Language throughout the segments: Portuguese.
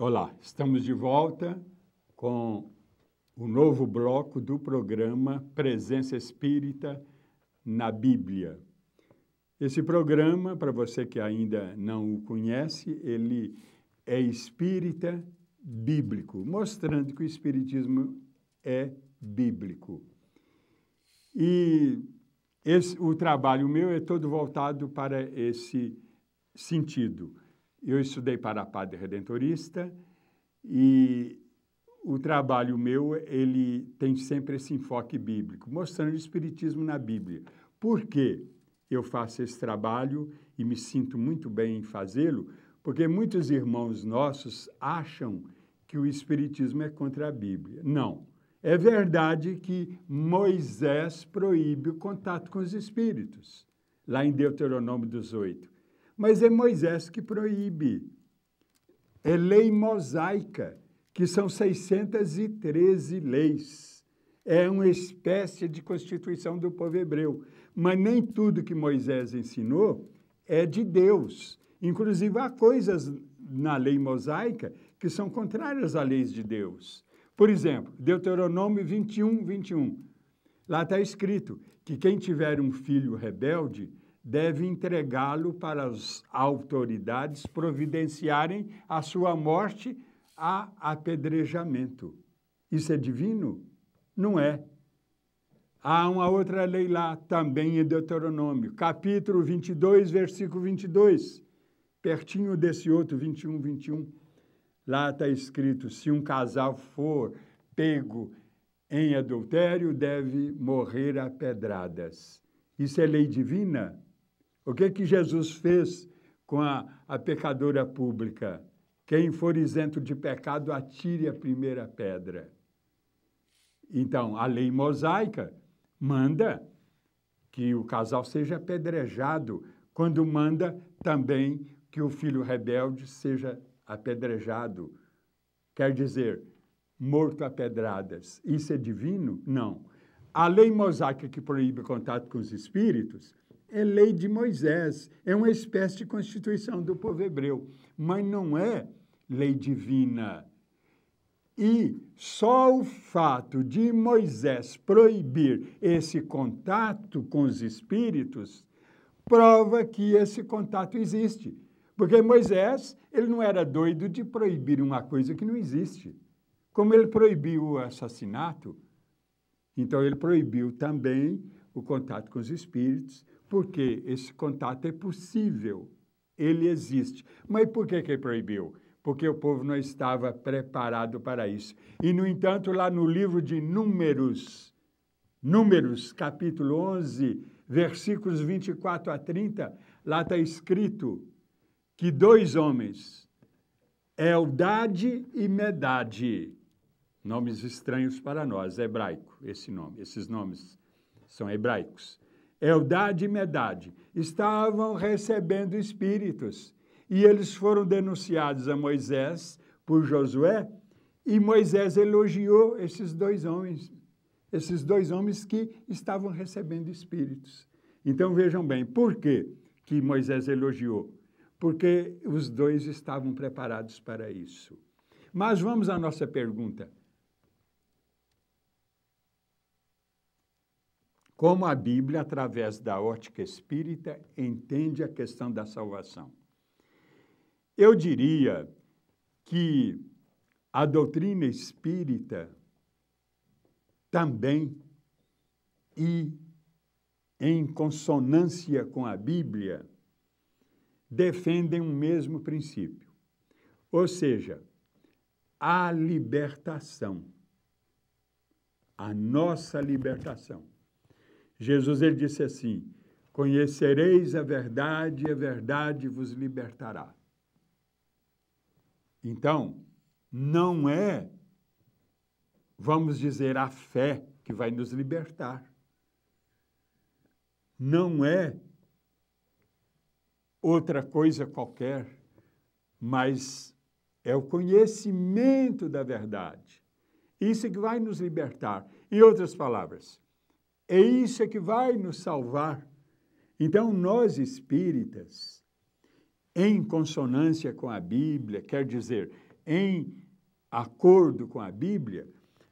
Olá, estamos de volta com o novo bloco do programa Presença Espírita na Bíblia. Esse programa, para você que ainda não o conhece, ele é espírita bíblico, mostrando que o espiritismo é bíblico. E o trabalho meu é todo voltado para esse sentido. Eu estudei para padre redentorista e o trabalho meu, ele tem sempre esse enfoque bíblico, mostrando o espiritismo na Bíblia. Por quê? Eu faço esse trabalho e me sinto muito bem em fazê-lo, porque muitos irmãos nossos acham que o espiritismo é contra a Bíblia. Não. É verdade que Moisés proíbe o contato com os espíritos, lá em Deuteronômio 18. Mas é Moisés que proíbe. É lei mosaica, que são 613 leis. É uma espécie de constituição do povo hebreu. Mas nem tudo que Moisés ensinou é de Deus. Inclusive, há coisas na lei mosaica que são contrárias às leis de Deus. Por exemplo, Deuteronômio 21. Lá está escrito que quem tiver um filho rebelde deve entregá-lo para as autoridades providenciarem a sua morte a apedrejamento. Isso é divino? Não é. Há uma outra lei lá, também em Deuteronômio, capítulo 22, versículo 22, pertinho desse outro 21. Lá está escrito, se um casal for pego em adultério, deve morrer a pedradas. Isso é lei divina? O que Jesus fez com a pecadora pública? Quem for isento de pecado, atire a primeira pedra. Então, a lei mosaica manda que o casal seja apedrejado, quando manda também que o filho rebelde seja apedrejado. Quer dizer, morto a pedradas. Isso é divino? Não. A lei mosaica que proíbe contato com os espíritos é lei de Moisés, é uma espécie de constituição do povo hebreu, mas não é lei divina. E só o fato de Moisés proibir esse contato com os espíritos prova que esse contato existe. Porque Moisés, ele não era doido de proibir uma coisa que não existe. Como ele proibiu o assassinato, então ele proibiu também o contato com os espíritos, porque esse contato é possível, ele existe. Mas por que ele proibiu? Porque o povo não estava preparado para isso. E, no entanto, lá no livro de Números, capítulo 11, versículos 24 a 30, lá está escrito que 2 homens, Eldade e Medade, nomes estranhos para nós, hebraico, esses nomes são hebraicos. Eldade e Medade estavam recebendo espíritos e eles foram denunciados a Moisés por Josué e Moisés elogiou esses 2 homens que estavam recebendo espíritos. Então vejam bem, por que Moisés elogiou? Porque os 2 estavam preparados para isso. Mas vamos à nossa pergunta. Como a Bíblia, através da ótica espírita, entende a questão da salvação? Eu diria que a doutrina espírita também, e em consonância com a Bíblia, defendem um mesmo princípio. Ou seja, a libertação, a nossa libertação. Jesus, ele disse assim, conhecereis a verdade e a verdade vos libertará. Então, não é, vamos dizer, a fé que vai nos libertar. Não é outra coisa qualquer, mas é o conhecimento da verdade. Isso que vai nos libertar. Em outras palavras, é isso que vai nos salvar. Então, nós espíritas, em consonância com a Bíblia, quer dizer, em acordo com a Bíblia,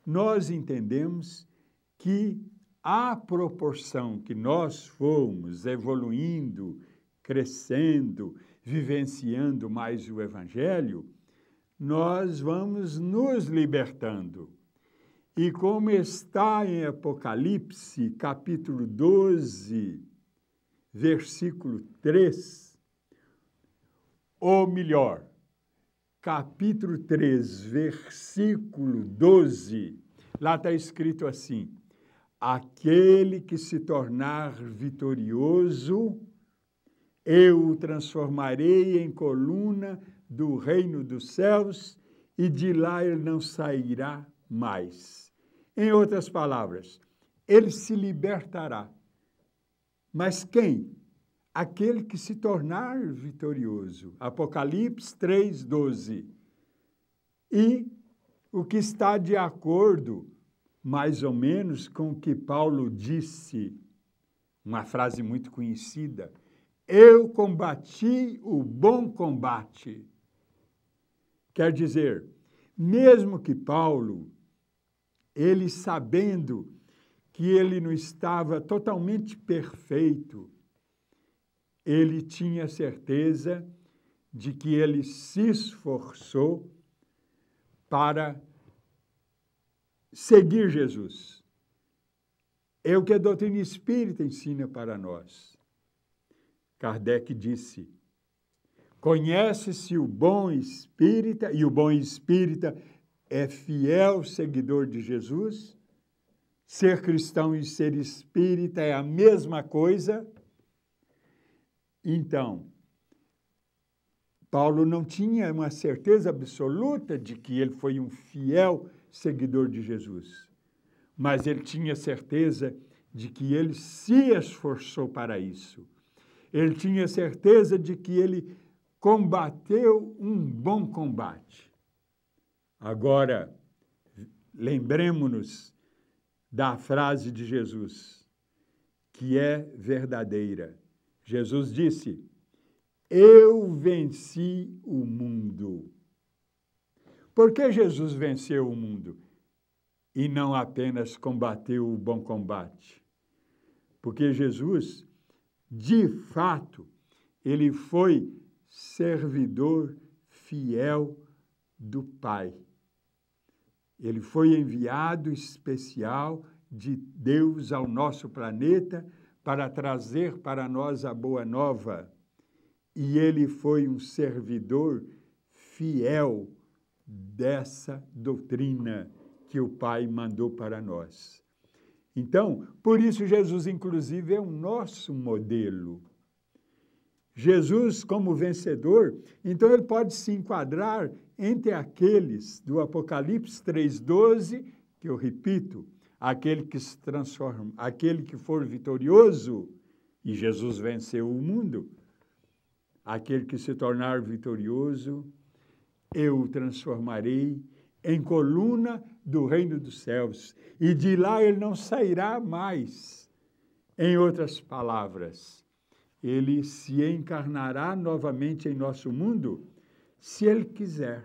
nós entendemos que à proporção que nós fomos evoluindo, crescendo, vivenciando mais o Evangelho, nós vamos nos libertando. E como está em Apocalipse, capítulo 12, versículo 3, ou melhor, capítulo 3, versículo 12, lá está escrito assim: aquele que se tornar vitorioso, eu o transformarei em coluna do reino dos céus, e de lá ele não sairá mais. Em outras palavras, ele se libertará. Mas quem? Aquele que se tornar vitorioso. Apocalipse 3:12. E o que está de acordo, mais ou menos, com o que Paulo disse, uma frase muito conhecida: eu combati o bom combate. Quer dizer, mesmo que Paulo, ele sabendo que ele não estava totalmente perfeito, ele tinha certeza de que ele se esforçou para seguir Jesus. É o que a doutrina espírita ensina para nós. Kardec disse: conhece-se o bom espírita, e o bom espírita é fiel seguidor de Jesus. Ser cristão e ser espírita é a mesma coisa. Então, Paulo não tinha uma certeza absoluta de que ele foi um fiel seguidor de Jesus, mas ele tinha certeza de que ele se esforçou para isso. Ele tinha certeza de que ele combateu um bom combate. Agora, lembremos-nos da frase de Jesus, que é verdadeira. Jesus disse: eu venci o mundo. Por que Jesus venceu o mundo e não apenas combateu o bom combate? Porque Jesus, de fato, ele foi servidor fiel do Pai. Ele foi enviado especial de Deus ao nosso planeta para trazer para nós a boa nova. E ele foi um servidor fiel dessa doutrina que o Pai mandou para nós. Então, por isso Jesus, inclusive, é o nosso modelo. Jesus, como vencedor, então ele pode se enquadrar entre aqueles do Apocalipse 3:12, que eu repito, aquele que se transforma, aquele que for vitorioso, e Jesus venceu o mundo, aquele que se tornar vitorioso, eu o transformarei em coluna do reino dos céus, e de lá ele não sairá mais. Em outras palavras, ele se encarnará novamente em nosso mundo, se ele quiser.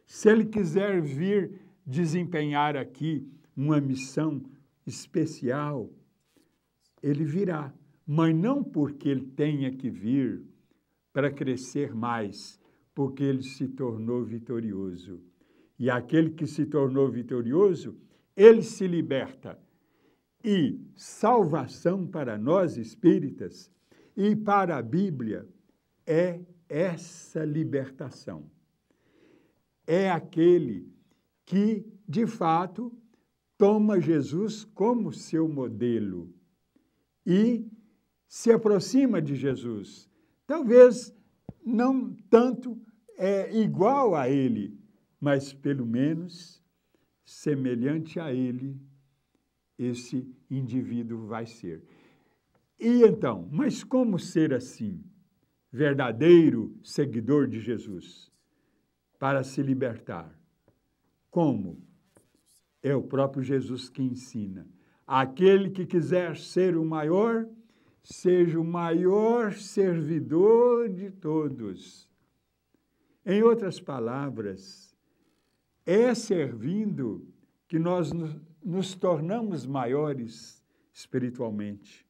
Se ele quiser vir desempenhar aqui uma missão especial, ele virá, mas não porque ele tenha que vir para crescer mais, porque ele se tornou vitorioso. E aquele que se tornou vitorioso, ele se liberta. E salvação para nós espíritas e para a Bíblia é essa libertação. É aquele que, de fato, toma Jesus como seu modelo e se aproxima de Jesus. Talvez não tanto igual a ele, mas pelo menos semelhante a ele, esse indivíduo vai ser. E então, mas como ser assim, verdadeiro seguidor de Jesus, para se libertar? Como? É o próprio Jesus que ensina. Aquele que quiser ser o maior, seja o maior servidor de todos. Em outras palavras, É servindo que nós nos tornamos maiores espiritualmente.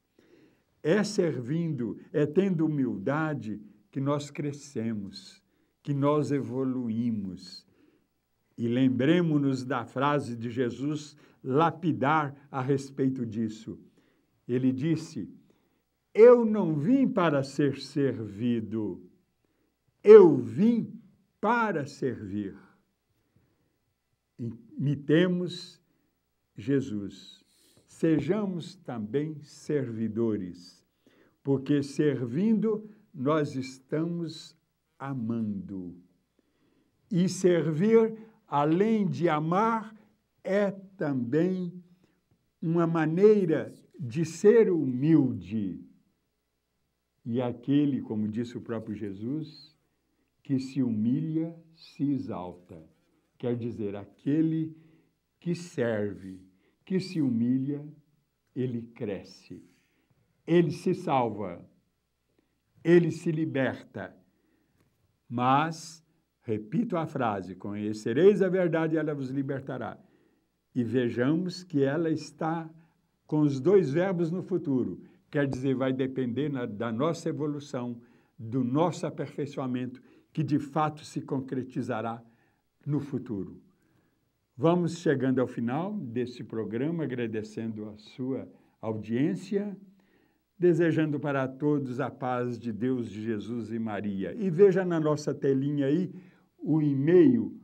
É servindo, é tendo humildade que nós crescemos, que nós evoluímos. E lembremos-nos da frase de Jesus lapidar a respeito disso. Ele disse: eu não vim para ser servido, eu vim para servir. Imitemos Jesus. Sejamos também servidores, porque servindo nós estamos amando. E servir, além de amar, é também uma maneira de ser humilde. E aquele, como disse o próprio Jesus, que se humilha, se exalta. Quer dizer, aquele que serve, que se humilha, ele cresce. Ele se salva, ele se liberta. Mas, repito a frase, conhecereis a verdade e ela vos libertará. E vejamos que ela está com os dois verbos no futuro. Quer dizer, vai depender da nossa evolução, do nosso aperfeiçoamento, que de fato se concretizará no futuro. Vamos chegando ao final deste programa, agradecendo a sua audiência, desejando para todos a paz de Deus, de Jesus e Maria. E veja na nossa telinha aí o e-mail,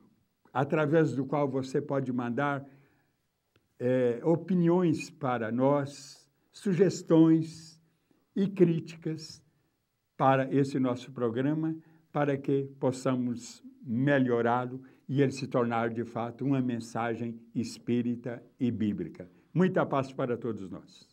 através do qual você pode mandar opiniões para nós, sugestões e críticas para esse nosso programa, para que possamos melhorá-lo e ele se tornar, de fato, uma mensagem espírita e bíblica. Muita paz para todos nós.